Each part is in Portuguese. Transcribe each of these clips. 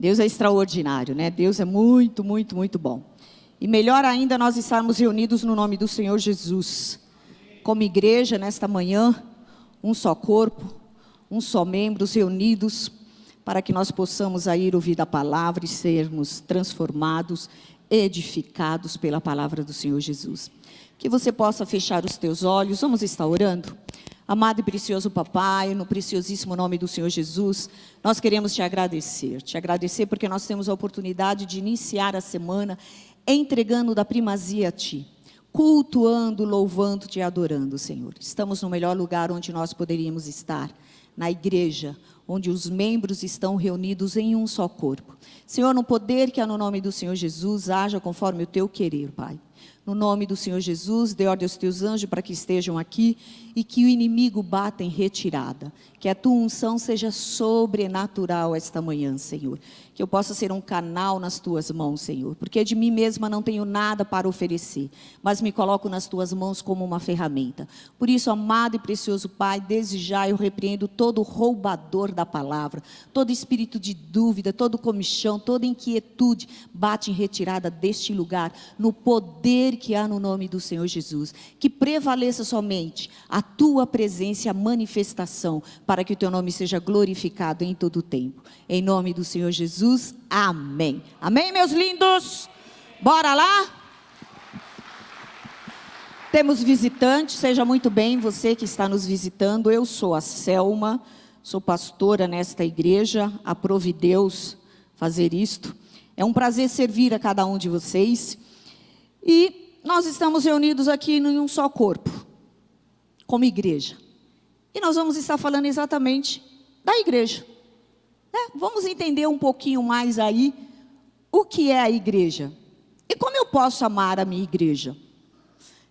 Deus é extraordinário, né? Deus é muito, muito, muito bom. E melhor ainda nós estarmos reunidos no nome do Senhor Jesus. Como igreja, nesta manhã, um só corpo, um só membros reunidos, para que nós possamos aí ouvir a palavra e sermos transformados, edificados pela palavra do Senhor Jesus. Que você possa fechar os teus olhos, vamos estar orando. Amado e precioso Papai, no preciosíssimo nome do Senhor Jesus, nós queremos te agradecer porque nós temos a oportunidade de iniciar a semana entregando da primazia a Ti, cultuando, louvando-Te e adorando, Senhor. Estamos no melhor lugar onde nós poderíamos estar, na igreja, onde os membros estão reunidos em um só corpo. Senhor, no poder que há no nome do Senhor Jesus, haja conforme o Teu querer, Pai. No nome do Senhor Jesus, dê ordem aos Teus anjos para que estejam aqui e que o inimigo bata em retirada. Que a Tua unção seja sobrenatural esta manhã, Senhor. Que eu possa ser um canal nas Tuas mãos, Senhor. Porque de mim mesma não tenho nada para oferecer, mas me coloco nas Tuas mãos como uma ferramenta. Por isso, amado e precioso Pai, desde já eu repreendo todo roubador da palavra, todo espírito de dúvida, todo comichão, toda inquietude, bate em retirada deste lugar, no poder que há no nome do Senhor Jesus. Que prevaleça somente a Tua presença e a manifestação, para que o Teu nome seja glorificado em todo o tempo. Em nome do Senhor Jesus, amém. Amém, meus lindos? Bora lá? Temos visitantes, seja muito bem você que está nos visitando. Eu sou a Selma, sou pastora nesta igreja, aprove Deus fazer isto. É um prazer servir a cada um de vocês. E nós estamos reunidos aqui em um só corpo, como igreja. E nós vamos estar falando exatamente da igreja. Vamos entender um pouquinho mais aí o que é a igreja. E como eu posso amar a minha igreja?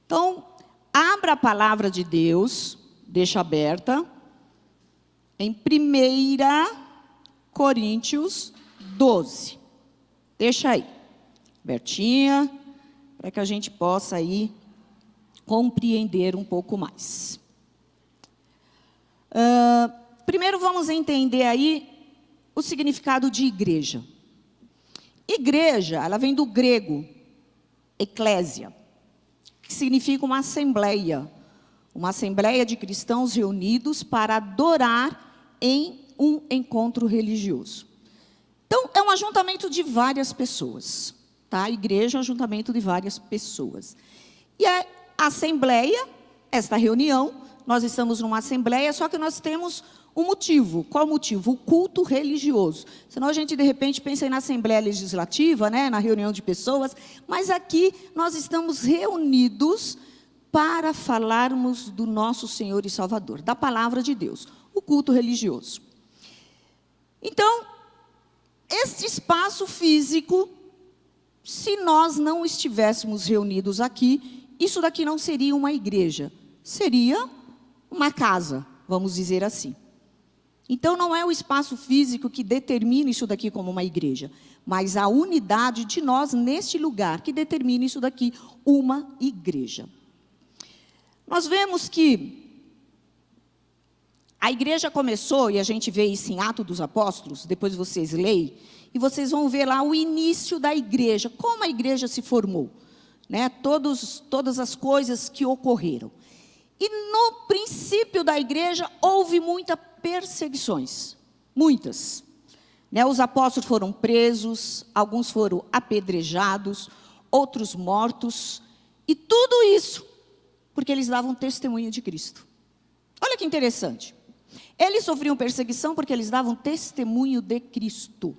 Então, abra a palavra de Deus, deixa aberta, em 1 Coríntios 12. Deixa aí, abertinha, para que a gente possa aí compreender um pouco mais. Primeiro vamos entender aí o significado de igreja. Igreja, ela vem do grego, eclésia, que significa uma assembleia de cristãos reunidos para adorar em um encontro religioso. Então, é um ajuntamento de várias pessoas, tá? A igreja é um ajuntamento de várias pessoas. E a assembleia, esta reunião, nós estamos numa assembleia, só que nós temos um motivo. Qual o motivo? O culto religioso. Senão a gente, de repente, pensa na Assembleia Legislativa, né, na reunião de pessoas, mas aqui nós estamos reunidos para falarmos do nosso Senhor e Salvador, da palavra de Deus, o culto religioso. Então, este espaço físico, se nós não estivéssemos reunidos aqui, isso daqui não seria uma igreja, seria uma casa, vamos dizer assim. Então, não é o espaço físico que determina isso daqui como uma igreja, mas a unidade de nós neste lugar que determina isso daqui, uma igreja. Nós vemos que a igreja começou, e a gente vê isso em Atos dos Apóstolos, depois vocês leem, e vocês vão ver lá o início da igreja, como a igreja se formou, né? Todas as coisas que ocorreram. E no princípio da igreja houve muitas perseguições, muitas. Né? Os apóstolos foram presos, alguns foram apedrejados, outros mortos. E tudo isso porque eles davam testemunho de Cristo. Olha que interessante. Eles sofriam perseguição porque eles davam testemunho de Cristo.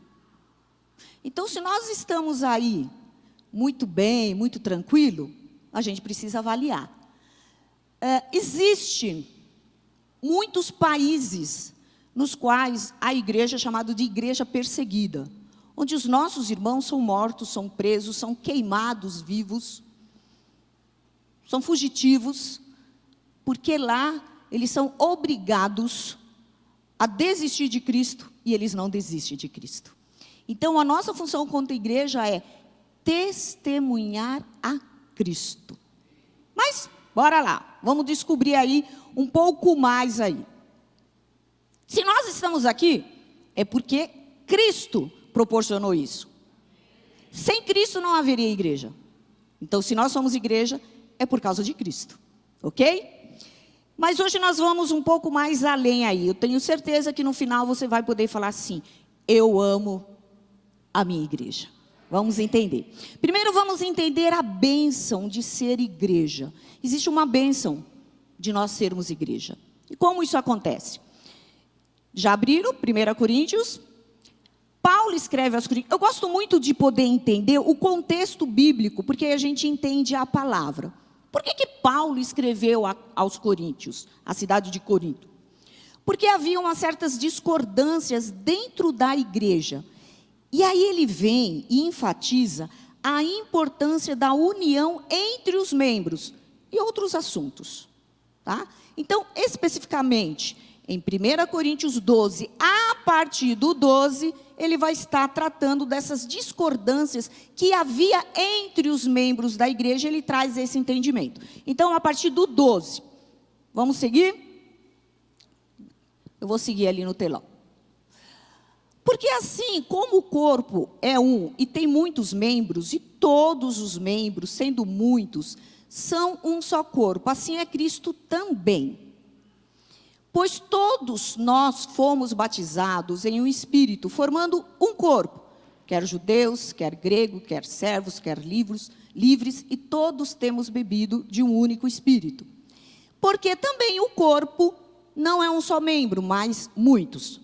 Então, se nós estamos aí muito bem, muito tranquilo, a gente precisa avaliar. Existem muitos países nos quais a igreja é chamada de igreja perseguida, onde os nossos irmãos são mortos, são presos, são queimados vivos, são fugitivos, porque lá eles são obrigados a desistir de Cristo e eles não desistem de Cristo. Então, a nossa função como igreja é testemunhar a Cristo. Mas, bora lá, vamos descobrir aí um pouco mais aí. Se nós estamos aqui, é porque Cristo proporcionou isso. Sem Cristo não haveria igreja. Então, se nós somos igreja, é por causa de Cristo. Ok? Mas hoje nós vamos um pouco mais além aí. Eu tenho certeza que no final você vai poder falar assim: eu amo a minha igreja. Vamos entender. Primeiro vamos entender a bênção de ser igreja. Existe uma bênção de nós sermos igreja. E como isso acontece? Já abriram 1 Coríntios? Paulo escreve aos Coríntios. Eu gosto muito de poder entender o contexto bíblico, porque aí a gente entende a palavra. Por que Paulo escreveu aos Coríntios, a cidade de Corinto? Porque havia umas certas discordâncias dentro da igreja. E aí ele vem e enfatiza a importância da união entre os membros e outros assuntos. Tá? Então, especificamente, em 1 Coríntios 12, a partir do 12, ele vai estar tratando dessas discordâncias que havia entre os membros da igreja, ele traz esse entendimento. Então, a partir do 12, vamos seguir? Eu vou seguir ali no telão. Porque assim como o corpo é um e tem muitos membros, e todos os membros, sendo muitos, são um só corpo, assim é Cristo também. Pois todos nós fomos batizados em um espírito, formando um corpo, quer judeus, quer grego, quer servos, quer livres, e todos temos bebido de um único espírito. Porque também o corpo não é um só membro, mas muitos.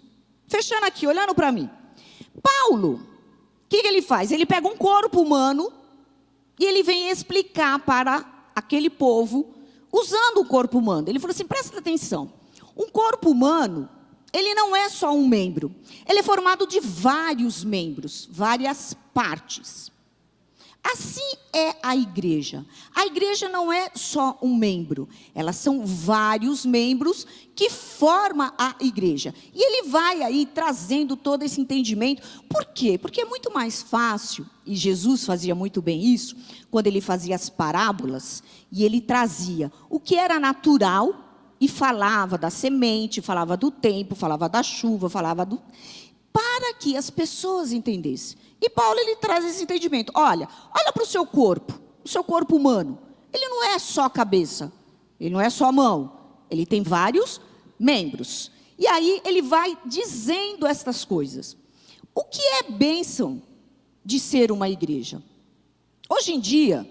Fechando aqui, olhando para mim. Paulo, o que ele faz? Ele pega um corpo humano e ele vem explicar para aquele povo, usando o corpo humano. Ele falou assim, presta atenção. Um corpo humano, ele não é só um membro. Ele é formado de vários membros, várias partes. Assim é a igreja. A igreja não é só um membro. Elas são vários membros que formam a igreja. E ele vai aí trazendo todo esse entendimento. Por quê? Porque é muito mais fácil, e Jesus fazia muito bem isso, quando ele fazia as parábolas, e ele trazia o que era natural, e falava da semente, falava do tempo, falava da chuva, falava do... para que as pessoas entendessem. E Paulo, ele traz esse entendimento. Olha para o seu corpo humano. Ele não é só cabeça, ele não é só mão, ele tem vários membros. E aí ele vai dizendo estas coisas. O que é bênção de ser uma igreja? Hoje em dia,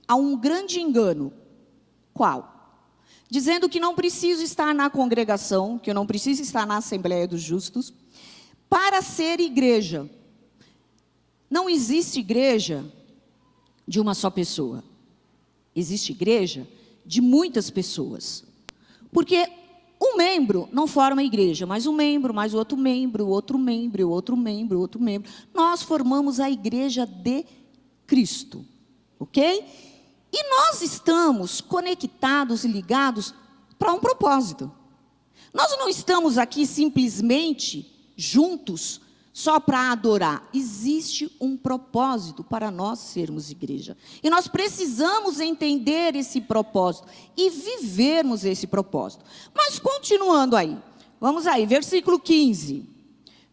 há um grande engano. Qual? Dizendo que não preciso estar na congregação, que eu não preciso estar na Assembleia dos Justos, para ser igreja. Não existe igreja de uma só pessoa. Existe igreja de muitas pessoas. Porque um membro não forma a igreja, mas um membro, mais outro membro, outro membro, outro membro, outro membro. Nós formamos a igreja de Cristo. Ok? E nós estamos conectados e ligados para um propósito. Nós não estamos aqui simplesmente juntos só para adorar. Existe um propósito para nós sermos igreja. E nós precisamos entender esse propósito e vivermos esse propósito. Mas continuando aí, vamos aí, versículo 15.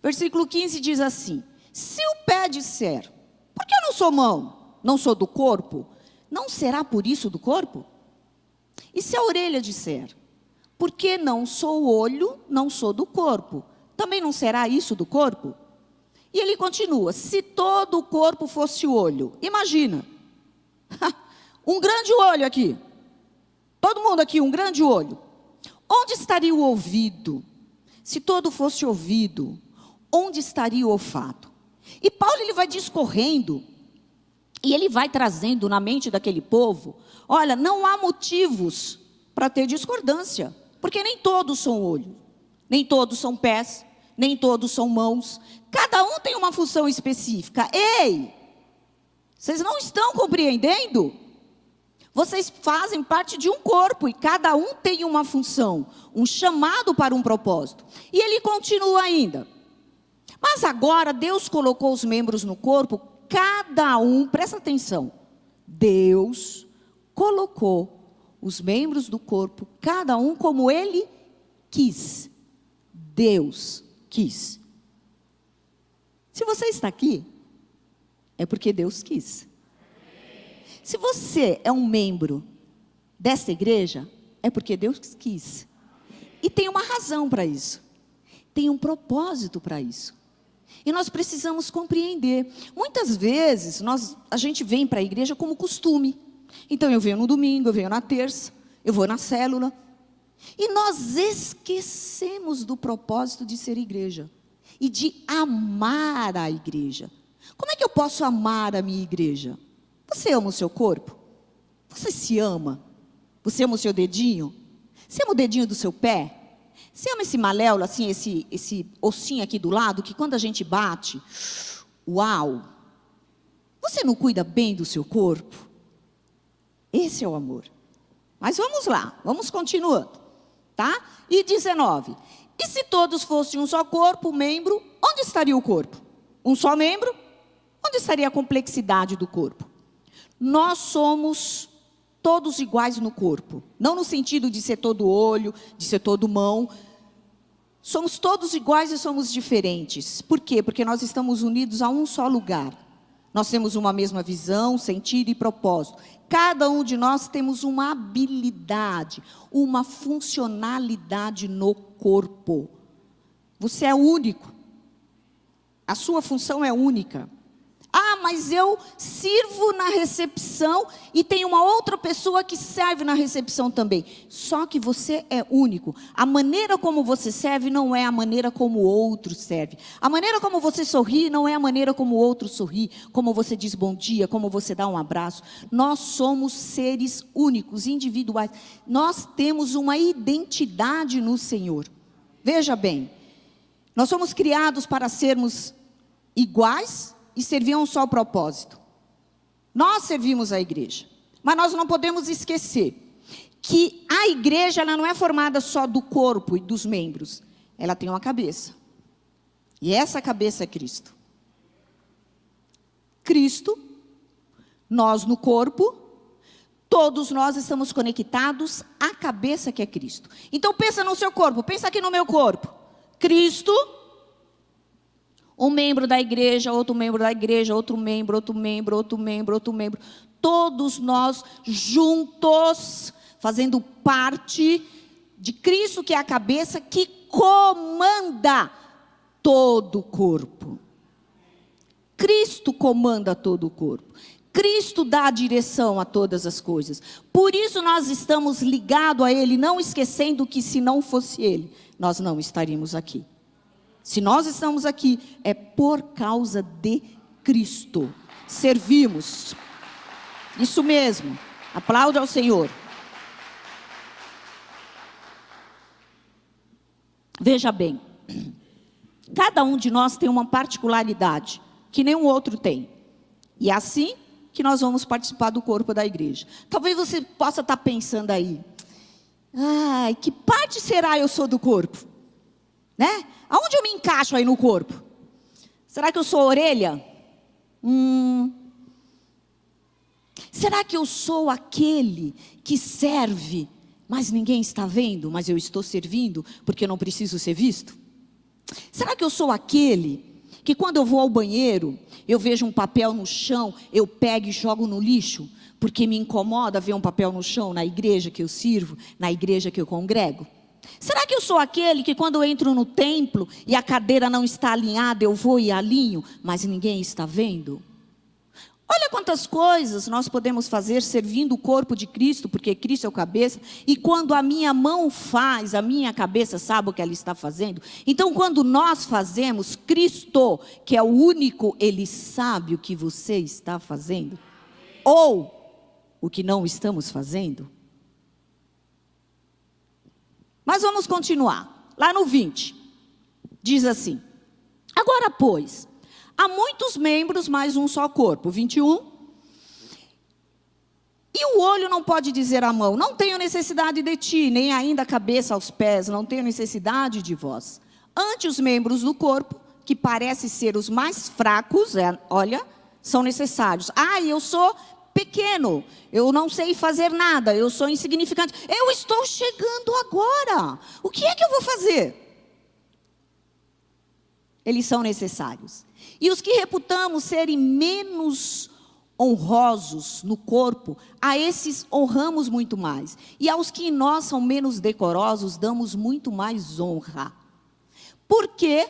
Versículo 15 diz assim: se o pé disser, por que eu não sou mão, não sou do corpo, não será por isso do corpo? E se a orelha disser, por que não sou olho, não sou do corpo, também não será isso do corpo? E ele continua, se todo o corpo fosse olho, imagina, um grande olho aqui, todo mundo aqui, um grande olho, onde estaria o ouvido? Se todo fosse ouvido, onde estaria o olfato? E Paulo, ele vai discorrendo, e ele vai trazendo na mente daquele povo, olha, não há motivos para ter discordância, porque nem todos são olho, nem todos são pés, nem todos são mãos, cada um tem uma função específica. Ei, vocês não estão compreendendo? Vocês fazem parte de um corpo e cada um tem uma função, um chamado para um propósito. E ele continua ainda. Mas agora Deus colocou os membros no corpo, cada um, presta atenção, Deus colocou os membros do corpo, cada um como Ele quis. Deus quis. Se você está aqui, é porque Deus quis. Se você é um membro dessa igreja, é porque Deus quis. E tem uma razão para isso. Tem um propósito para isso. E nós precisamos compreender. Muitas vezes, a gente vem para a igreja como costume. Então, eu venho no domingo, eu venho na terça, eu vou na célula. E nós esquecemos do propósito de ser igreja. E de amar a igreja. Como é que eu posso amar a minha igreja? Você ama o seu corpo? Você se ama? Você ama o seu dedinho? Você ama o dedinho do seu pé? Você ama esse maléolo, assim, esse ossinho aqui do lado, que quando a gente bate, uau! Você não cuida bem do seu corpo? Esse é o amor. Mas vamos lá, vamos continuando, tá? E 19. E se todos fossem um só corpo, membro, onde estaria o corpo? Um só membro? Onde estaria a complexidade do corpo? Nós somos todos iguais no corpo. Não no sentido de ser todo olho, de ser todo mão. Somos todos iguais e somos diferentes. Por quê? Porque nós estamos unidos a um só lugar. Nós temos uma mesma visão, sentido e propósito. Cada um de nós temos uma habilidade, uma funcionalidade no corpo. Você é único. A sua função é única. Ah, mas eu sirvo na recepção e tem uma outra pessoa que serve na recepção também. Só que você é único. A maneira como você serve não é a maneira como o outro serve. A maneira como você sorri não é a maneira como o outro sorri. Como você diz bom dia, como você dá um abraço. Nós somos seres únicos, individuais. Nós temos uma identidade no Senhor. Veja bem, nós somos criados para sermos iguais e servir a um só propósito. Nós servimos a igreja, mas nós não podemos esquecer que a igreja ela não é formada só do corpo e dos membros. Ela tem uma cabeça. E essa cabeça é Cristo. Cristo, nós no corpo, todos nós estamos conectados à cabeça que é Cristo. Então pensa no seu corpo, pensa aqui no meu corpo. Cristo, um membro da igreja, outro membro da igreja, outro membro, outro membro, outro membro, outro membro. Todos nós juntos, fazendo parte de Cristo, que é a cabeça, que comanda todo o corpo. Cristo comanda todo o corpo. Cristo dá a direção a todas as coisas. Por isso nós estamos ligados a Ele, não esquecendo que se não fosse Ele, nós não estaríamos aqui. Se nós estamos aqui, é por causa de Cristo. Servimos. Isso mesmo. Aplaude ao Senhor. Veja bem. Cada um de nós tem uma particularidade que nenhum outro tem. E é assim que nós vamos participar do corpo da igreja. Talvez você possa estar pensando aí. Ai, que parte será eu sou do corpo? Né? Aonde eu me encaixo aí no corpo? Será que eu sou a orelha? Será que eu sou aquele que serve, mas ninguém está vendo, mas eu estou servindo porque eu não preciso ser visto? Será que eu sou aquele que quando eu vou ao banheiro, eu vejo um papel no chão, eu pego e jogo no lixo, porque me incomoda ver um papel no chão na igreja que eu sirvo, na igreja que eu congrego? Será que eu sou aquele que quando eu entro no templo e a cadeira não está alinhada, eu vou e alinho, mas ninguém está vendo? Olha quantas coisas nós podemos fazer servindo o corpo de Cristo, porque Cristo é o cabeça, e quando a minha mão faz, a minha cabeça sabe o que ela está fazendo. Então quando nós fazemos, Cristo, que é o único, Ele sabe o que você está fazendo, ou o que não estamos fazendo. Mas vamos continuar. Lá no 20, diz assim: agora, pois, há muitos membros, mas um só corpo. 21. E o olho não pode dizer à mão: não tenho necessidade de ti, nem ainda a cabeça aos pés, não tenho necessidade de vós. Ante os membros do corpo, que parecem ser os mais fracos, olha, são necessários. Ah, eu sou pequeno, eu não sei fazer nada, eu sou insignificante. Eu estou chegando agora. O que é que eu vou fazer? Eles são necessários. E os que reputamos serem menos honrosos no corpo, a esses honramos muito mais. E aos que em nós são menos decorosos, damos muito mais honra. Porque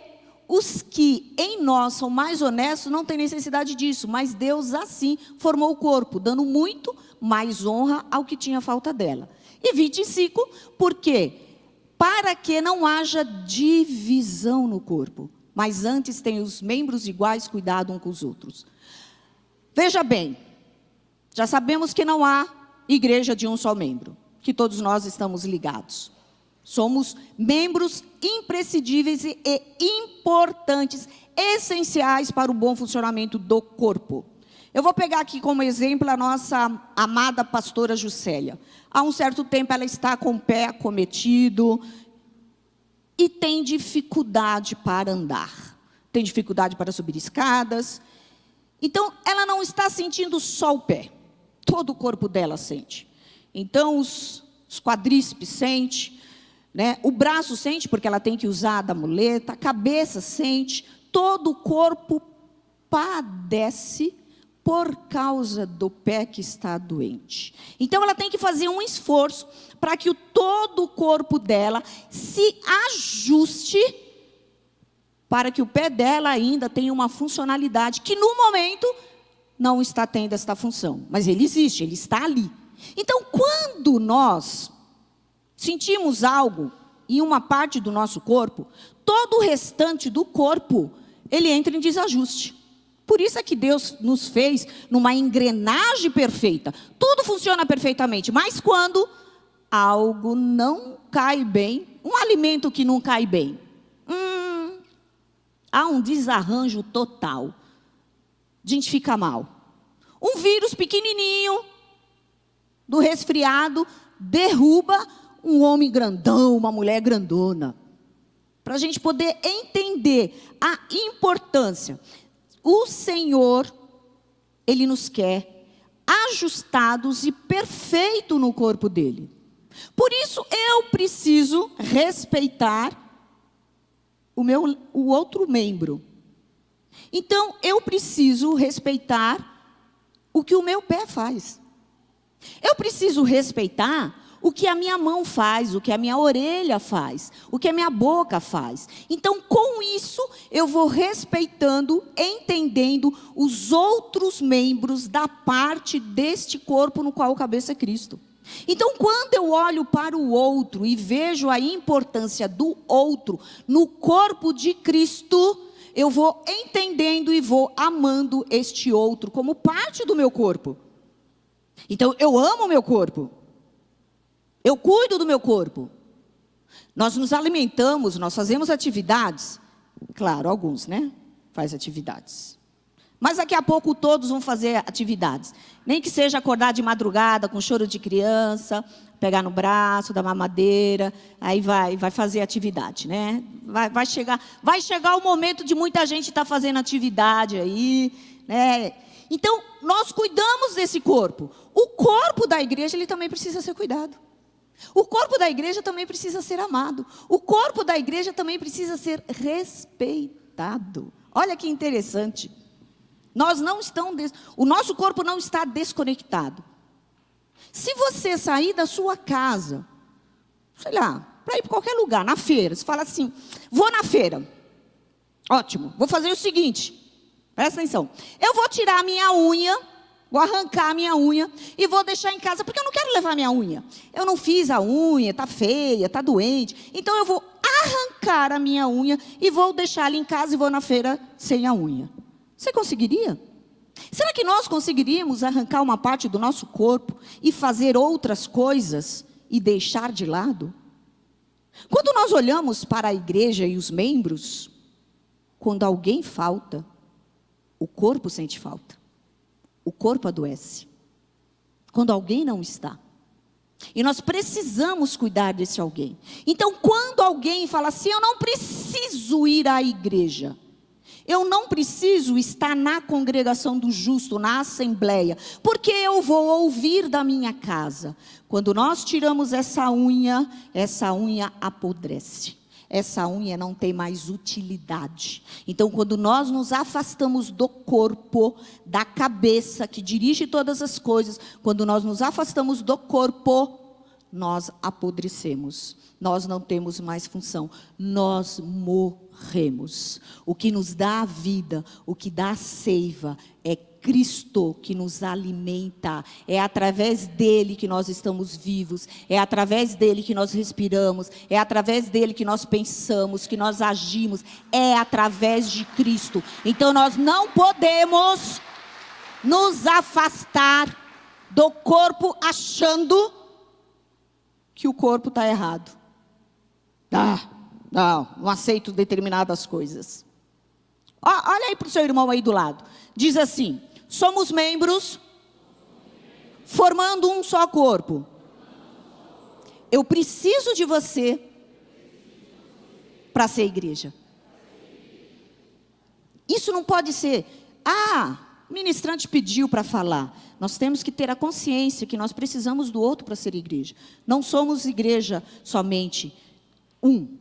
os que em nós são mais honestos não têm necessidade disso, mas Deus assim formou o corpo, dando muito mais honra ao que tinha falta dela. E 25, por quê? Para que não haja divisão no corpo, mas antes tem os membros iguais, cuidado uns com os outros. Veja bem, já sabemos que não há igreja de um só membro, que todos nós estamos ligados. Somos membros imprescindíveis e importantes, essenciais para o bom funcionamento do corpo. Eu vou pegar aqui como exemplo a nossa amada pastora Juscelia. Há um certo tempo ela está com o pé acometido e tem dificuldade para andar. Tem dificuldade para subir escadas. Então, ela não está sentindo só o pé. Todo o corpo dela sente. Então, os quadríceps sente, né? O braço sente, porque ela tem que usar da muleta. A cabeça sente. Todo o corpo padece por causa do pé que está doente. Então, ela tem que fazer um esforço para que todo o corpo dela se ajuste para que o pé dela ainda tenha uma funcionalidade que no momento não está tendo esta função. Mas ele existe, ele está ali. Então, quando nós sentimos algo em uma parte do nosso corpo, todo o restante do corpo, ele entra em desajuste. Por isso é que Deus nos fez numa engrenagem perfeita. Tudo funciona perfeitamente, mas quando algo não cai bem, um alimento que não cai bem, há um desarranjo total. A gente fica mal. Um vírus pequenininho do resfriado derruba um homem grandão, uma mulher grandona. Para a gente poder entender a importância. O Senhor, Ele nos quer ajustados e perfeitos no corpo dEle. Por isso, eu preciso respeitar o outro membro. Então, eu preciso respeitar o que o meu pé faz. Eu preciso respeitar o que a minha mão faz, o que a minha orelha faz, o que a minha boca faz. Então, com isso, eu vou respeitando, entendendo os outros membros da parte deste corpo no qual o cabeça é Cristo. Então, quando eu olho para o outro e vejo a importância do outro no corpo de Cristo, eu vou entendendo e vou amando este outro como parte do meu corpo. Então, eu amo o meu corpo. Eu cuido do meu corpo. Nós nos alimentamos, nós fazemos atividades. Claro, alguns, né? Faz atividades. Mas daqui a pouco todos vão fazer atividades. Nem que seja acordar de madrugada com choro de criança, pegar no braço, dar mamadeira, aí vai fazer atividade, né? Vai chegar o momento de muita gente estar fazendo atividade aí, né? Então, nós cuidamos desse corpo. O corpo da igreja, ele também precisa ser cuidado. O corpo da igreja também precisa ser amado. O corpo da igreja também precisa ser respeitado. Olha que interessante. O nosso corpo não está desconectado. Se você sair da sua casa, sei lá, para ir para qualquer lugar, na feira, você fala assim, vou na feira. Ótimo, vou fazer o seguinte, presta atenção. Eu vou tirar a minha unha, vou arrancar a minha unha e vou deixar em casa, porque eu não quero levar a minha unha. Eu não fiz a unha, está feia, está doente. Então eu vou arrancar a minha unha e vou deixar ela em casa e vou na feira sem a unha. Você conseguiria? Será que nós conseguiríamos arrancar uma parte do nosso corpo e fazer outras coisas e deixar de lado? Quando nós olhamos para a igreja e os membros, quando alguém falta, o corpo sente falta. O corpo adoece. Quando alguém não está. E nós precisamos cuidar desse alguém. Então, quando alguém fala assim, eu não preciso ir à igreja. Eu não preciso estar na congregação do justo, na assembleia, porque eu vou ouvir da minha casa. Quando nós tiramos essa unha apodrece. essa unha não tem mais utilidade. Então, quando nós nos afastamos do corpo, da cabeça que dirige todas as coisas, quando nós nos afastamos do corpo, nós apodrecemos. Nós não temos mais função. Nós morremos. O que nos dá a vida, o que dá a seiva, é Cristo que nos alimenta. É através dele que nós estamos vivos. É através dele que nós respiramos. É através dele que nós pensamos, que nós agimos. É através de Cristo. Então nós não podemos nos afastar do corpo achando que o corpo está errado. Não aceito determinadas coisas. Olha aí para o seu irmão aí do lado. Diz assim: somos membros formando um só corpo. Eu preciso de você para ser igreja. Isso não pode ser, o ministrante pediu para falar. Nós temos que ter a consciência que nós precisamos do outro para ser igreja. Não somos igreja somente um.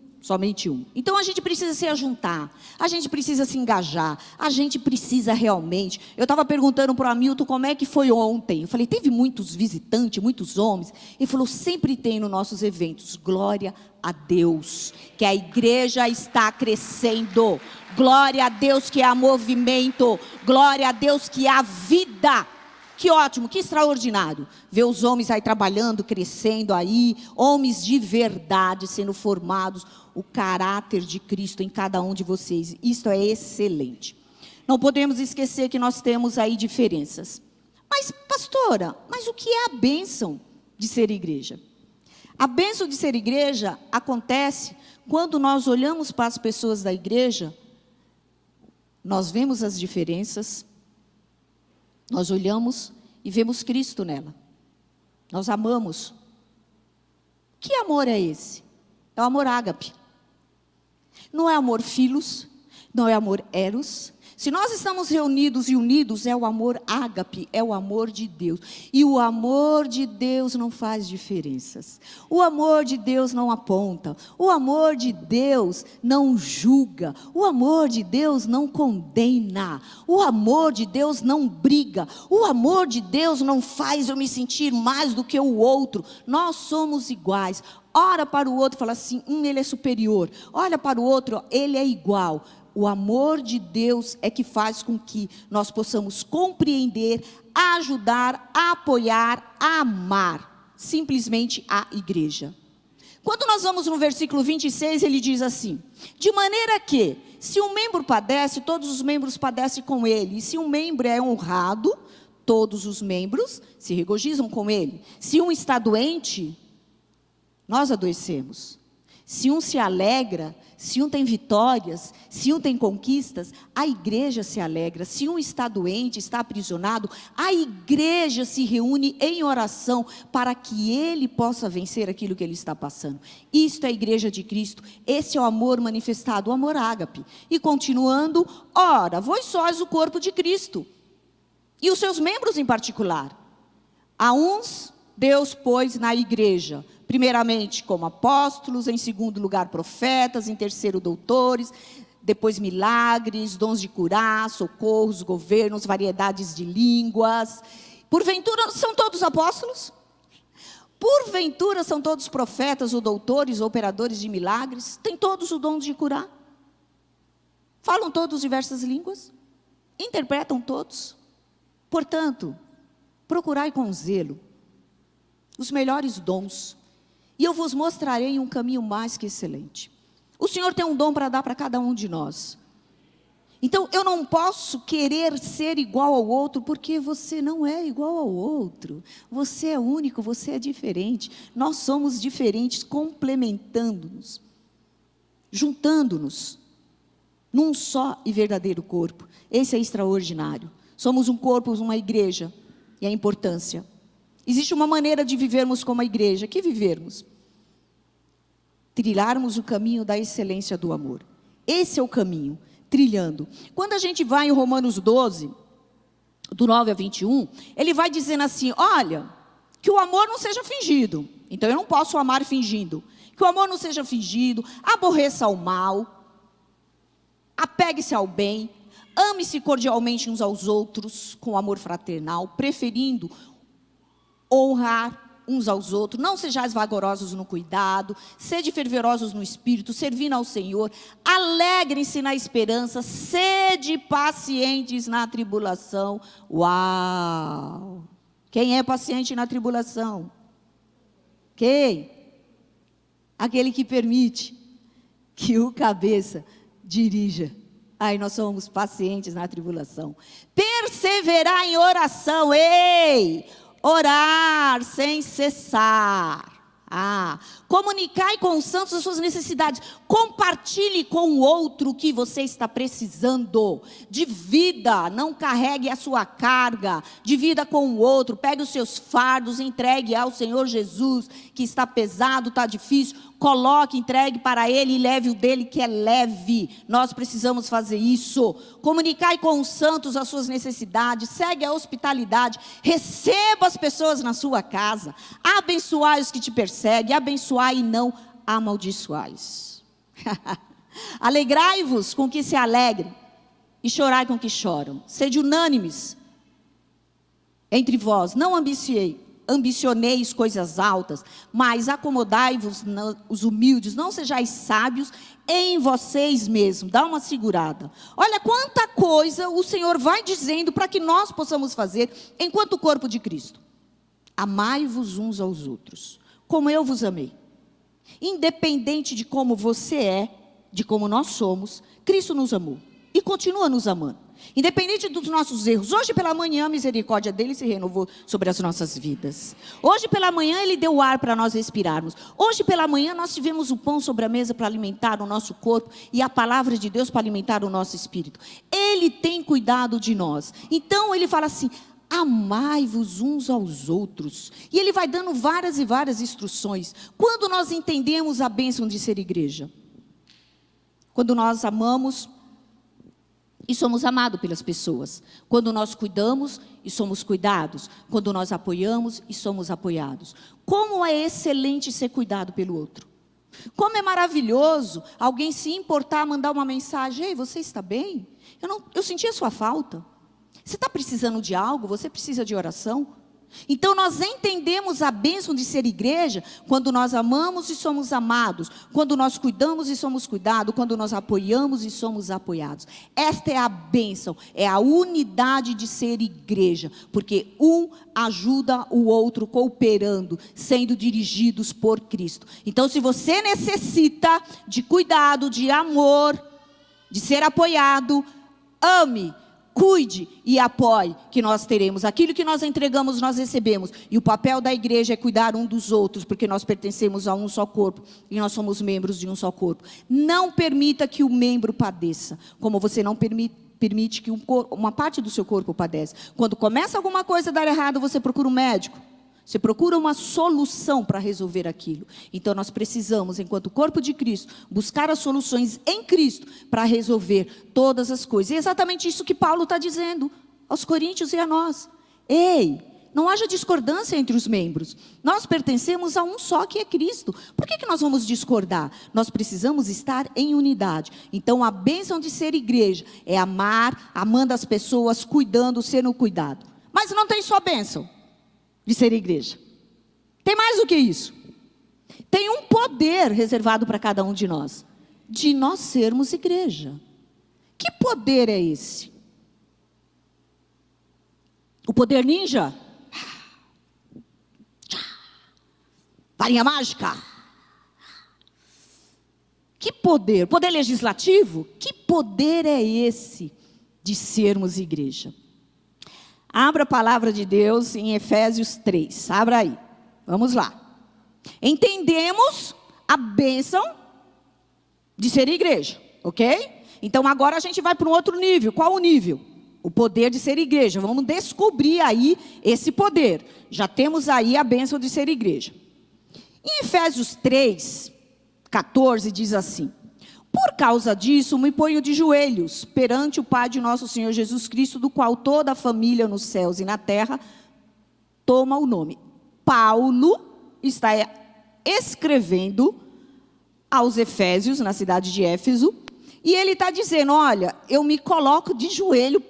Então a gente precisa se ajuntar, a gente precisa se engajar, a gente precisa realmente. Eu estava perguntando para o Hamilton como é que foi ontem. Eu falei, teve muitos visitantes, muitos homens. Ele falou, sempre tem nos nossos eventos. Glória a Deus, que a igreja está crescendo. Glória a Deus que há movimento. Glória a Deus que há vida. Que ótimo, que extraordinário. Ver os homens aí trabalhando, crescendo aí. Homens de verdade sendo formados. O caráter de Cristo em cada um de vocês. Isso é excelente. Não podemos esquecer que nós temos aí diferenças. Mas, pastora, o que é a bênção de ser igreja? A bênção de ser igreja acontece quando nós olhamos para as pessoas da igreja, nós vemos as diferenças, nós olhamos e vemos Cristo nela. Nós amamos. Que amor é esse? É o amor ágape. Não é amor filos, não é amor eros. Se nós estamos reunidos e unidos, é o amor ágape, é o amor de Deus. E o amor de Deus não faz diferenças. O amor de Deus não aponta. O amor de Deus não julga. O amor de Deus não condena. O amor de Deus não briga. O amor de Deus não faz eu me sentir mais do que o outro. Nós somos iguais. Olha para o outro e fala assim, ele é superior. Olha para o outro, ele é igual. O amor de Deus é que faz com que nós possamos compreender, ajudar, apoiar, amar, simplesmente a igreja. Quando nós vamos no versículo 26, ele diz assim, de maneira que, se um membro padece, todos os membros padecem com ele, e se um membro é honrado, todos os membros se regozijam com ele. Se um está doente, nós adoecemos. Se um se alegra, se um tem vitórias, se um tem conquistas, a igreja se alegra. Se um está doente, está aprisionado, a igreja se reúne em oração para que ele possa vencer aquilo que ele está passando. Isto é a igreja de Cristo. Esse é o amor manifestado, o amor ágape. E continuando, ora, vós sois o corpo de Cristo, e os seus membros em particular. A uns Deus pôs na igreja, primeiramente como apóstolos, em segundo lugar profetas, em terceiro doutores, depois milagres, dons de curar, socorros, governos, variedades de línguas. Porventura são todos apóstolos? Porventura são todos profetas ou doutores, ou operadores de milagres? Têm todos o dom de curar? Falam todos diversas línguas? Interpretam todos? Portanto, procurai com zelo os melhores dons, e eu vos mostrarei um caminho mais que excelente. O Senhor tem um dom para dar para cada um de nós. Então, eu não posso querer ser igual ao outro, porque você não é igual ao outro. Você é único, você é diferente. Nós somos diferentes, complementando-nos, juntando-nos, num só e verdadeiro corpo. Esse é extraordinário. Somos um corpo, uma igreja, e a importância. Existe uma maneira de vivermos como a igreja. Que vivermos? Trilharmos o caminho da excelência do amor. Esse é o caminho, trilhando. Quando a gente vai em Romanos 12, do 9 a 21, ele vai dizendo assim, olha, que o amor não seja fingido. Então eu não posso amar fingindo. Que o amor não seja fingido, aborreça o mal, apegue-se ao bem, ame-se cordialmente uns aos outros com amor fraternal, preferindo honrar uns aos outros. Não sejais vagarosos no cuidado, sede fervorosos no espírito, servindo ao Senhor, alegrem-se na esperança, sede pacientes na tribulação. Uau! Quem é paciente na tribulação? Quem? Aquele que permite que o cabeça dirija. Aí nós somos pacientes na tribulação. Perseverar em oração. Ei! Orar sem cessar. Comunicai com os santos as suas necessidades. Compartilhe com o outro o que você está precisando. Divida, não carregue a sua carga. Divida com o outro. Pegue os seus fardos, entregue ao Senhor Jesus, que está pesado, está difícil. Coloque, entregue para Ele e leve o dele que é leve. Nós precisamos fazer isso. Comunicai com os santos as suas necessidades. Segue a hospitalidade. Receba as pessoas na sua casa. Abençoai os que te perseguem. Abençoai e não amaldiçoais. Alegrai-vos com que se alegrem e chorai com que choram. Sede unânimes entre vós. Não ambicioneis coisas altas, mas acomodai-vos os humildes, não sejais sábios em vocês mesmos. Dá uma segurada. Olha quanta coisa o Senhor vai dizendo para que nós possamos fazer enquanto corpo de Cristo. Amai-vos uns aos outros, como eu vos amei. Independente de como você é, de como nós somos, Cristo nos amou e continua nos amando. Independente dos nossos erros, hoje pela manhã a misericórdia dele se renovou sobre as nossas vidas. Hoje pela manhã ele deu ar para nós respirarmos. Hoje pela manhã nós tivemos o pão sobre a mesa para alimentar o nosso corpo e a palavra de Deus para alimentar o nosso espírito. Ele tem cuidado de nós. Então ele fala assim: amai-vos uns aos outros. E ele vai dando várias e várias instruções. Quando nós entendemos a bênção de ser igreja? Quando nós amamos e somos amados pelas pessoas. Quando nós cuidamos e somos cuidados. Quando nós apoiamos e somos apoiados. Como é excelente ser cuidado pelo outro. Como é maravilhoso alguém se importar, mandar uma mensagem: ei, você está bem? Eu senti a sua falta. Você está precisando de algo? Você precisa de oração? Então nós entendemos a bênção de ser igreja quando nós amamos e somos amados, quando nós cuidamos e somos cuidados, quando nós apoiamos e somos apoiados. Esta é a bênção, é a unidade de ser igreja, porque um ajuda o outro cooperando, sendo dirigidos por Cristo. Então se você necessita de cuidado, de amor, de ser apoiado, ame, cuide e apoie, que nós teremos. Aquilo que nós entregamos, nós recebemos. E o papel da igreja é cuidar um dos outros, porque nós pertencemos a um só corpo. E nós somos membros de um só corpo. Não permita que o membro padeça, como você não permite que uma parte do seu corpo padeça. Quando começa alguma coisa a dar errado, você procura um médico. Você procura uma solução para resolver aquilo. Então nós precisamos, enquanto corpo de Cristo, buscar as soluções em Cristo para resolver todas as coisas. E é exatamente isso que Paulo está dizendo aos coríntios e a nós. Ei, não haja discordância entre os membros. Nós pertencemos a um só, que é Cristo. Por que nós vamos discordar? Nós precisamos estar em unidade. Então a bênção de ser igreja é amar, amando as pessoas, cuidando, sendo cuidado. Mas não tem só bênção de ser igreja. Tem mais do que isso. Tem um poder reservado para cada um de nós sermos igreja. Que poder é esse? O poder ninja? Varinha mágica? Que poder? Poder legislativo? Que poder é esse de sermos igreja? Abra a palavra de Deus em Efésios 3. Abra aí. Vamos lá. Entendemos a bênção de ser igreja. Ok? Então agora a gente vai para um outro nível. Qual o nível? O poder de ser igreja. Vamos descobrir aí esse poder. Já temos aí a bênção de ser igreja. Em Efésios 3, 14 diz assim: por causa disso, me ponho de joelhos perante o Pai de nosso Senhor Jesus Cristo, do qual toda a família nos céus e na terra toma o nome. Paulo está escrevendo aos Efésios, na cidade de Éfeso, e ele está dizendo, olha, eu me coloco de joelho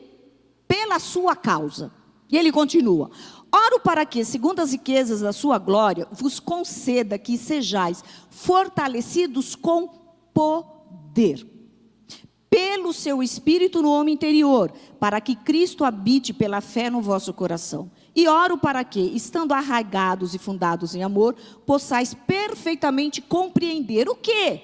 pela sua causa. E ele continua, oro para que, segundo as riquezas da sua glória, vos conceda que sejais fortalecidos com poder, pelo seu Espírito no homem interior, para que Cristo habite pela fé no vosso coração. E oro para que, estando arraigados e fundados em amor, possais perfeitamente compreender o quê?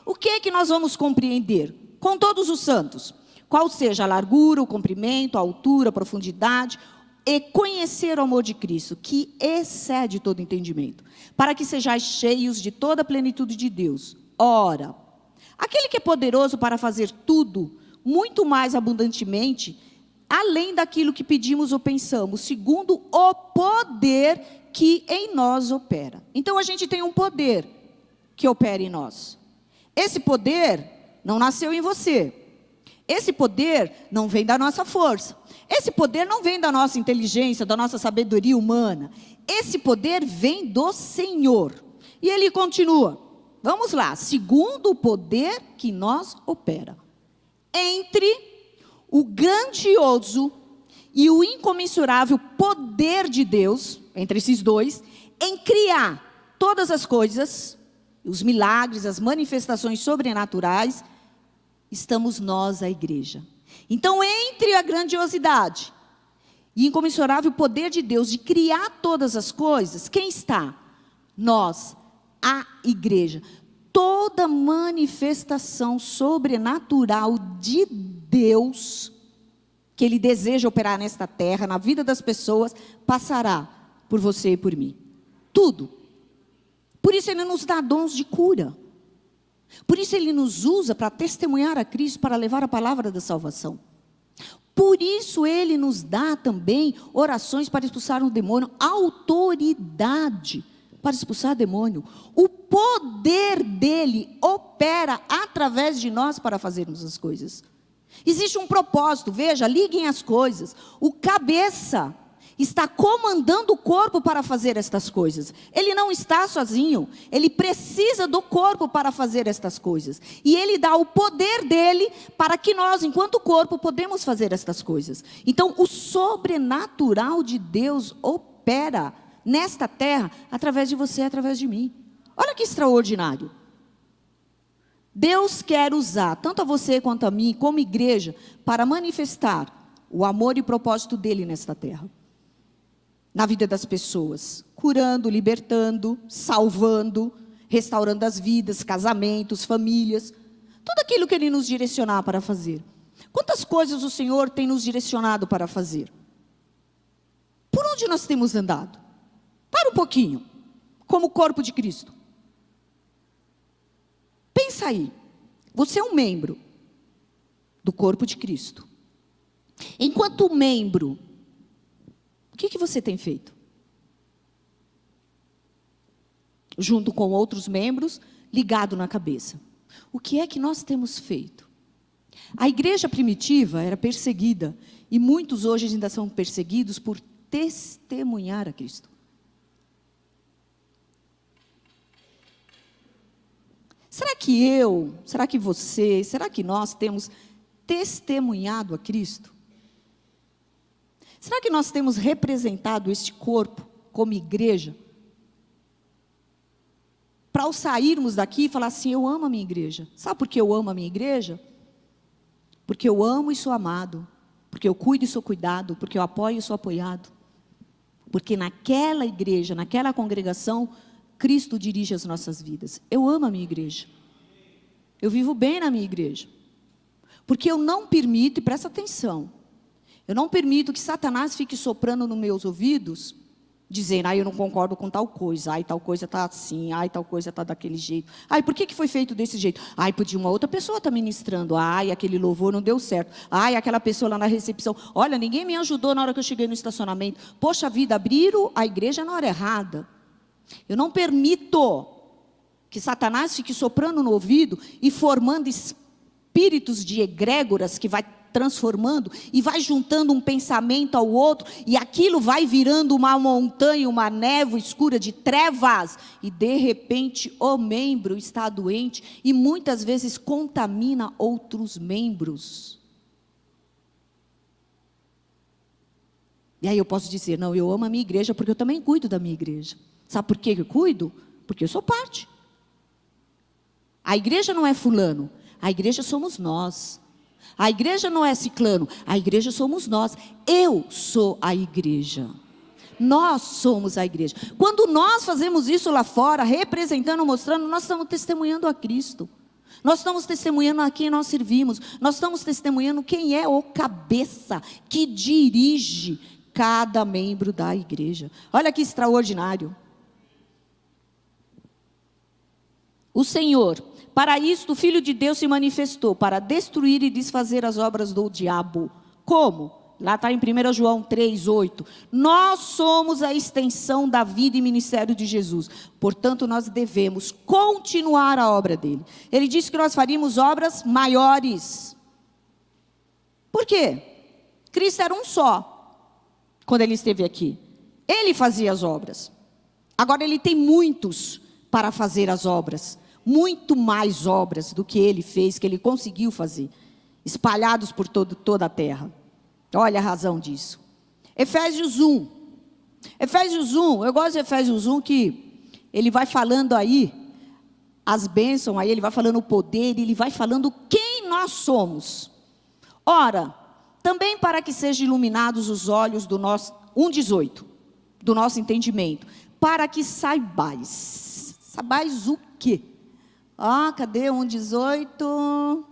O que nós vamos compreender? Com todos os santos. Qual seja a largura, o comprimento, a altura, a profundidade, e conhecer o amor de Cristo, que excede todo entendimento, para que sejais cheios de toda a plenitude de Deus. Ora, aquele que é poderoso para fazer tudo, muito mais abundantemente, além daquilo que pedimos ou pensamos, segundo o poder que em nós opera. Então a gente tem um poder que opera em nós. Esse poder não nasceu em você. Esse poder não vem da nossa força. Esse poder não vem da nossa inteligência, da nossa sabedoria humana. Esse poder vem do Senhor. E ele continua. Vamos lá. Segundo o poder que nós opera. Entre o grandioso e o incomensurável poder de Deus, entre esses dois, em criar todas as coisas, os milagres, as manifestações sobrenaturais, estamos nós, a igreja. Então, entre a grandiosidade e incomensurável poder de Deus de criar todas as coisas, quem está? Nós, a igreja. Toda manifestação sobrenatural de Deus, que Ele deseja operar nesta terra, na vida das pessoas, passará por você e por mim. Tudo. Por isso Ele nos dá dons de cura. Por isso Ele nos usa para testemunhar a Cristo, para levar a palavra da salvação. Por isso Ele nos dá também orações para expulsar um demônio, autoridade para expulsar demônio. O poder dele opera através de nós para fazermos as coisas. Existe um propósito, veja, liguem as coisas. O cabeça está comandando o corpo para fazer estas coisas. Ele não está sozinho, ele precisa do corpo para fazer estas coisas. E ele dá o poder dele para que nós, enquanto corpo, podemos fazer estas coisas. Então, o sobrenatural de Deus opera nesta terra, através de você, através de mim. Olha que extraordinário. Deus quer usar, tanto a você quanto a mim, como igreja, para manifestar o amor e propósito dele nesta terra. Na vida das pessoas. Curando, libertando, salvando, restaurando as vidas, casamentos, famílias. Tudo aquilo que ele nos direcionar para fazer. Quantas coisas o Senhor tem nos direcionado para fazer? Por onde nós temos andado? Para um pouquinho, como corpo de Cristo. Pensa aí, você é um membro do corpo de Cristo. Enquanto membro, o que você tem feito? Junto com outros membros, ligado na cabeça. O que é que nós temos feito? A igreja primitiva era perseguida, e muitos hoje ainda são perseguidos por testemunhar a Cristo. Será que você, será que nós temos testemunhado a Cristo? Será que nós temos representado este corpo como igreja? Para ao sairmos daqui falar assim, eu amo a minha igreja. Sabe por que eu amo a minha igreja? Porque eu amo e sou amado. Porque eu cuido e sou cuidado. Porque eu apoio e sou apoiado. Porque naquela igreja, naquela congregação, Cristo dirige as nossas vidas. Eu amo a minha igreja. Eu vivo bem na minha igreja. Porque eu não permito, e presta atenção, eu não permito que Satanás fique soprando nos meus ouvidos, dizendo, eu não concordo com tal coisa, tal coisa está assim, tal coisa está daquele jeito. Por que foi feito desse jeito? Podia uma outra pessoa estar ministrando, aquele louvor não deu certo. Aquela pessoa lá na recepção, olha, ninguém me ajudou na hora que eu cheguei no estacionamento. Poxa vida, abriram a igreja na hora errada. Eu não permito que Satanás fique soprando no ouvido e formando espíritos de egrégoras que vai transformando e vai juntando um pensamento ao outro, e aquilo vai virando uma montanha, uma névoa escura de trevas, e de repente o membro está doente e muitas vezes contamina outros membros. E aí eu posso dizer, não, eu amo a minha igreja porque eu também cuido da minha igreja. Sabe por que eu cuido? Porque eu sou parte. A igreja não é fulano, a igreja somos nós. A igreja não é ciclano, a igreja somos nós. Eu sou a igreja. Nós somos a igreja. Quando nós fazemos isso lá fora, representando, mostrando, nós estamos testemunhando a Cristo. Nós estamos testemunhando a quem nós servimos. Nós estamos testemunhando quem é o cabeça que dirige cada membro da igreja. Olha que extraordinário. O Senhor, para isto o Filho de Deus se manifestou, para destruir e desfazer as obras do diabo. Como? Lá está em 1 João 3:8. Nós somos a extensão da vida e ministério de Jesus. Portanto, nós devemos continuar a obra dele. Ele disse que nós faríamos obras maiores. Por quê? Cristo era um só. Quando ele esteve aqui, ele fazia as obras. Agora ele tem muitos para fazer as obras, muito mais obras do que ele fez, que ele conseguiu fazer, espalhados por toda a terra. Olha a razão disso. Efésios 1, eu gosto de Efésios 1, que ele vai falando aí as bênçãos, aí ele vai falando o poder, ele vai falando quem nós somos. Ora, também para que sejam iluminados os olhos do nosso, 1:18, do nosso entendimento, para que saibais o quê? Cadê 1:18?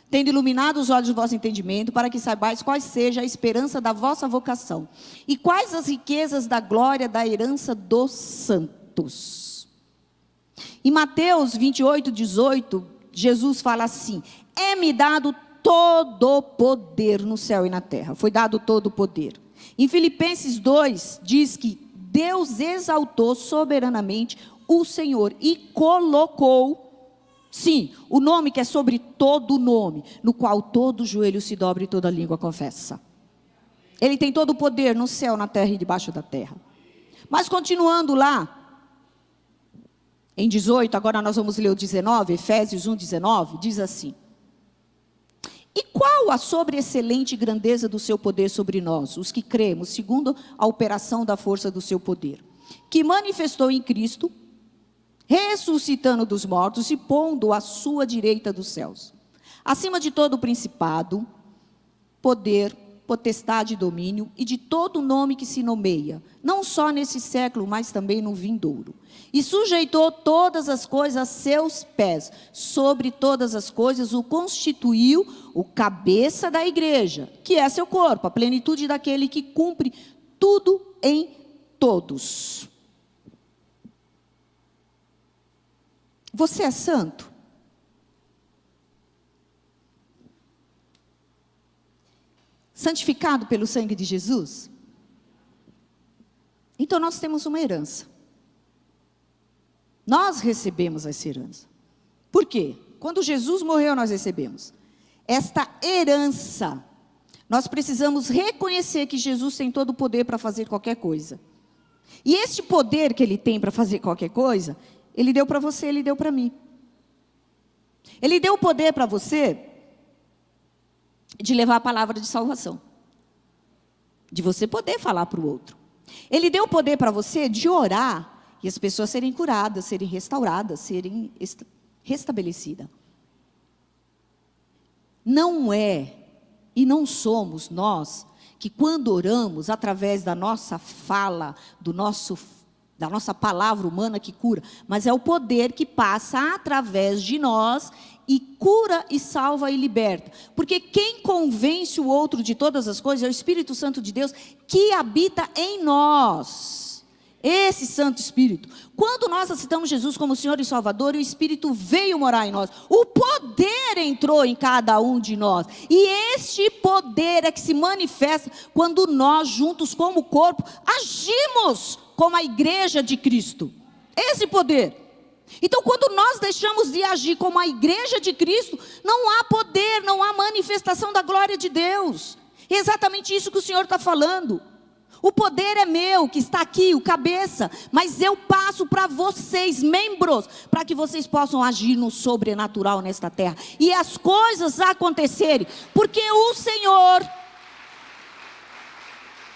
Tendo iluminado os olhos do vosso entendimento, para que saibais qual seja a esperança da vossa vocação, e quais as riquezas da glória da herança dos santos. Em Mateus 28:18, Jesus fala assim: é-me dado todo o poder no céu e na terra. Foi dado todo o poder. Em Filipenses 2, diz que Deus exaltou soberanamente o Senhor e colocou, sim, o nome que é sobre todo nome, no qual todo joelho se dobra e toda língua confessa. Ele tem todo o poder no céu, na terra e debaixo da terra. Mas continuando lá, em 18, agora nós vamos ler o 19, Efésios 1:19, diz assim: e qual a sobreexcelente grandeza do seu poder sobre nós, os que cremos, segundo a operação da força do seu poder, que manifestou em Cristo, ressuscitando dos mortos e pondo à sua direita dos céus, acima de todo principado, poder, potestade e domínio, e de todo nome que se nomeia, não só nesse século, mas também no vindouro. E sujeitou todas as coisas a seus pés, sobre todas as coisas o constituiu o cabeça da igreja, que é seu corpo, a plenitude daquele que cumpre tudo em todos. Você é santo? Santificado pelo sangue de Jesus? Então nós temos uma herança. Nós recebemos essa herança. Por quê? Quando Jesus morreu, nós recebemos esta herança. Nós precisamos reconhecer que Jesus tem todo o poder para fazer qualquer coisa. E este poder que ele tem para fazer qualquer coisa, ele deu para você, ele deu para mim. Ele deu o poder para você de levar a palavra de salvação, de você poder falar para o outro. Ele deu o poder para você de orar e as pessoas serem curadas, serem restauradas, serem restabelecidas. Não é e não somos nós que, quando oramos através da nossa fala, da nossa palavra humana que cura, mas é o poder que passa através de nós e cura e salva e liberta. Porque quem convence o outro de todas as coisas é o Espírito Santo de Deus que habita em nós. Esse Santo Espírito. Quando nós aceitamos Jesus como Senhor e Salvador, o Espírito veio morar em nós. O poder entrou em cada um de nós. E este poder é que se manifesta quando nós, juntos como corpo, agimos como a igreja de Cristo. Esse poder. Então, quando nós deixamos de agir como a igreja de Cristo, não há poder, não há manifestação da glória de Deus. É exatamente isso que o Senhor está falando. O poder é meu, que está aqui, o cabeça, mas eu passo para vocês, membros, para que vocês possam agir no sobrenatural nesta terra. E as coisas acontecerem, porque o Senhor,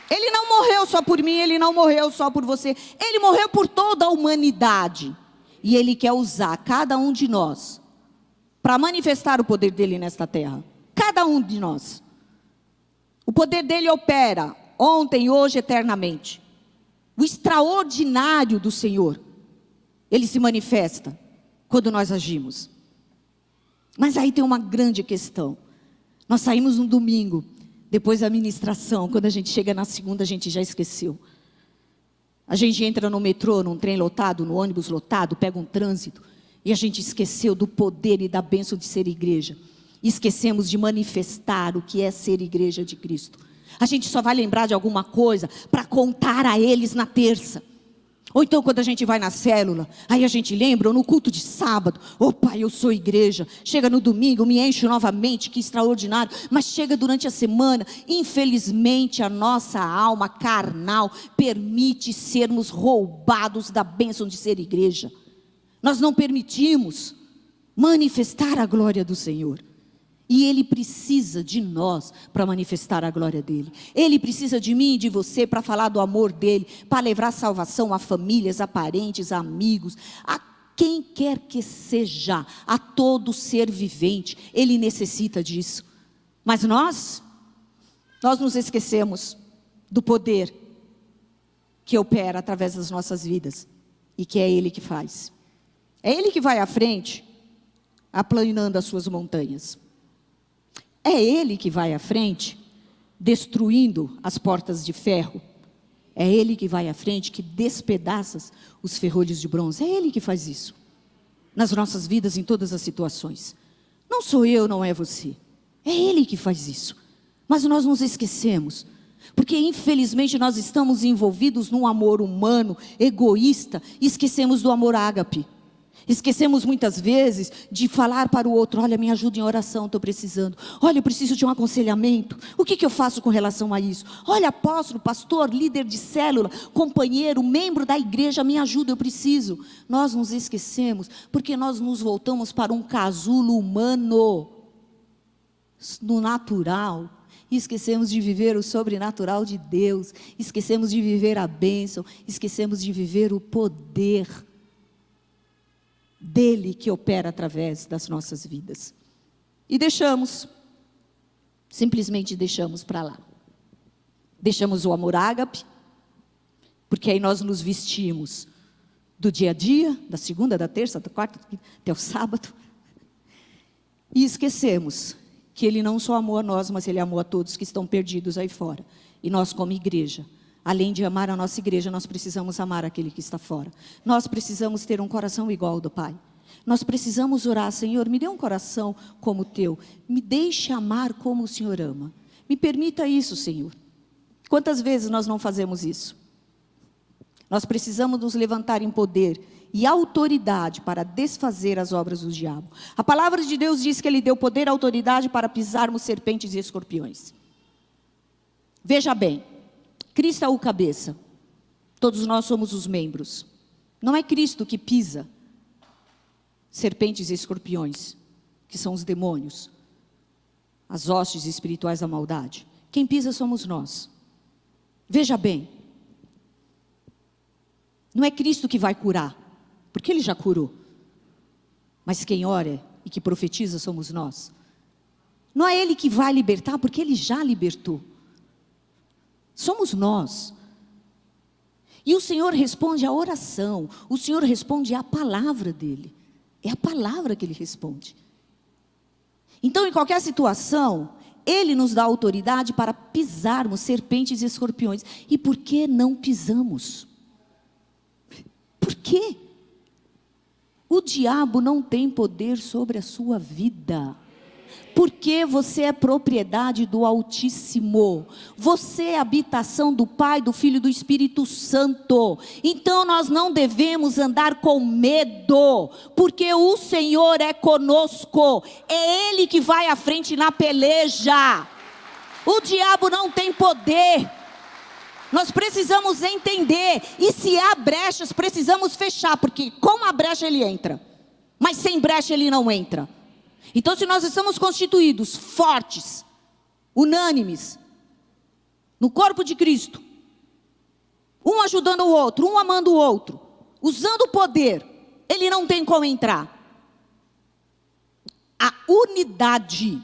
Ele não morreu só por mim, Ele não morreu só por você, Ele morreu por toda a humanidade. E Ele quer usar cada um de nós para manifestar o poder dEle nesta terra. Cada um de nós. O poder dEle opera ontem, hoje, eternamente. O extraordinário do Senhor, Ele se manifesta quando nós agimos. Mas aí tem uma grande questão. Nós saímos no domingo, depois da ministração. Quando a gente chega na segunda, a gente já esqueceu. A gente entra no metrô, num trem lotado, no ônibus lotado, pega um trânsito, e a gente esqueceu do poder e da bênção de ser igreja. Esquecemos de manifestar o que é ser igreja de Cristo. A gente só vai lembrar de alguma coisa para contar a eles na terça. Ou então quando a gente vai na célula, aí a gente lembra, ou no culto de sábado, opa, eu sou igreja. Chega no domingo, me encho novamente, que extraordinário. Mas chega durante a semana, infelizmente a nossa alma carnal permite sermos roubados da bênção de ser igreja. Nós não permitimos manifestar a glória do Senhor. E Ele precisa de nós para manifestar a glória dEle. Ele precisa de mim e de você para falar do amor dEle, para levar salvação a famílias, a parentes, a amigos, a quem quer que seja, a todo ser vivente. Ele necessita disso. Mas nós nos esquecemos do poder que opera através das nossas vidas. E que é Ele que faz. É Ele que vai à frente, aplanando as suas montanhas. É Ele que vai à frente, destruindo as portas de ferro. É Ele que vai à frente, que despedaça os ferrolhos de bronze. É Ele que faz isso. Nas nossas vidas, em todas as situações. Não sou eu, não é você. É Ele que faz isso. Mas nós nos esquecemos. Porque infelizmente nós estamos envolvidos num amor humano, egoísta. E esquecemos do amor ágape. Esquecemos muitas vezes de falar para o outro: olha, me ajuda em oração, estou precisando. Olha, eu preciso de um aconselhamento. O que eu faço com relação a isso? Olha, apóstolo, pastor, líder de célula, companheiro, membro da igreja, me ajuda, eu preciso. Nós nos esquecemos porque nós nos voltamos para um casulo humano, no natural. E esquecemos de viver o sobrenatural de Deus. Esquecemos de viver a bênção. Esquecemos de viver o poder dEle que opera através das nossas vidas. E simplesmente deixamos para lá. Deixamos o amor ágape, porque aí nós nos vestimos do dia a dia, da segunda, da terça, da quarta, até o sábado. E esquecemos que Ele não só amou a nós, mas Ele amou a todos que estão perdidos aí fora. E nós, como igreja, além de amar a nossa igreja, nós precisamos amar aquele que está fora. Nós precisamos ter um coração igual ao do Pai. Nós precisamos orar: Senhor, me dê um coração como o Teu. Me deixe amar como o Senhor ama. Me permita isso, Senhor. Quantas vezes nós não fazemos isso? Nós precisamos nos levantar em poder e autoridade para desfazer as obras do diabo. A palavra de Deus diz que Ele deu poder e autoridade para pisarmos serpentes e escorpiões. Veja bem. Cristo é o cabeça, todos nós somos os membros. Não é Cristo que pisa serpentes e escorpiões, que são os demônios, as hostes espirituais da maldade. Quem pisa somos nós. Veja bem, não é Cristo que vai curar, porque Ele já curou. Mas quem ora e que profetiza somos nós. Não é Ele que vai libertar, porque Ele já libertou. Somos nós. E o Senhor responde à oração. O Senhor responde à palavra dEle. É a palavra que Ele responde. Então, em qualquer situação, Ele nos dá autoridade para pisarmos serpentes e escorpiões. E por que não pisamos? Por quê? O diabo não tem poder sobre a sua vida. Porque você é propriedade do Altíssimo. Você é habitação do Pai, do Filho e do Espírito Santo. Então nós não devemos andar com medo, porque o Senhor é conosco. É Ele que vai à frente na peleja. O diabo não tem poder. Nós precisamos entender. E se há brechas, precisamos fechar, porque com a brecha ele entra, mas sem brecha ele não entra. Então, se nós estamos constituídos, fortes, unânimes, no corpo de Cristo, um ajudando o outro, um amando o outro, usando o poder, ele não tem como entrar. A unidade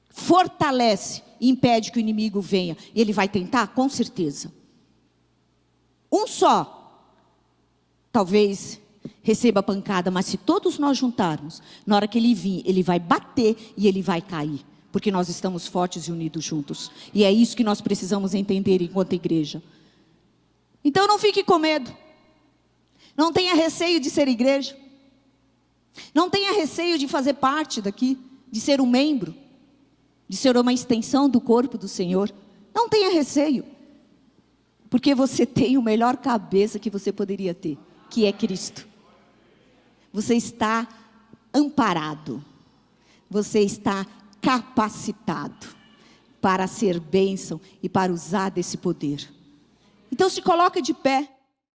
fortalece e impede que o inimigo venha. Ele vai tentar? Com certeza. Um só, talvez receba pancada, mas se todos nós juntarmos, na hora que ele vir, ele vai bater e ele vai cair, porque nós estamos fortes e unidos juntos. E é isso que nós precisamos entender enquanto igreja. Então não fique com medo. Não tenha receio de ser igreja. Não tenha receio de fazer parte daqui, de ser um membro, de ser uma extensão do corpo do Senhor. Não tenha receio, porque você tem o melhor cabeça que você poderia ter, que é Cristo. Você está amparado, você está capacitado para ser bênção e para usar desse poder. Então se coloque de pé.